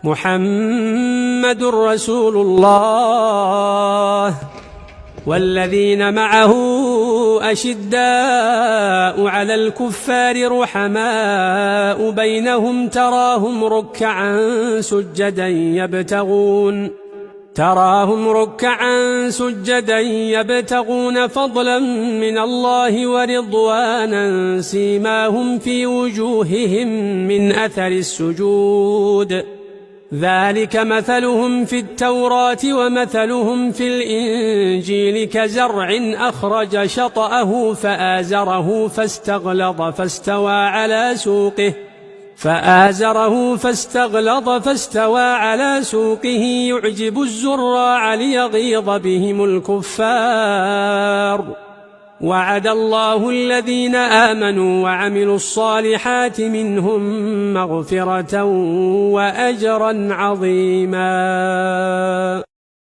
محمد رسول الله والذين معه أشداء على الكفار رحماء بينهم تراهم ركعا سجدا يبتغون فضلا من الله ورضوانا سيماهم في وجوههم من أثر السجود ذلك مثلهم في التوراة ومثلهم في الإنجيل كزرع أخرج شطأه فآزره فاستغلظ على سوقه يعجب الزراع ليغيظ بهم الكفار وعد الله الذين آمنوا وعملوا الصالحات منهم مغفرة وأجرا عظيما.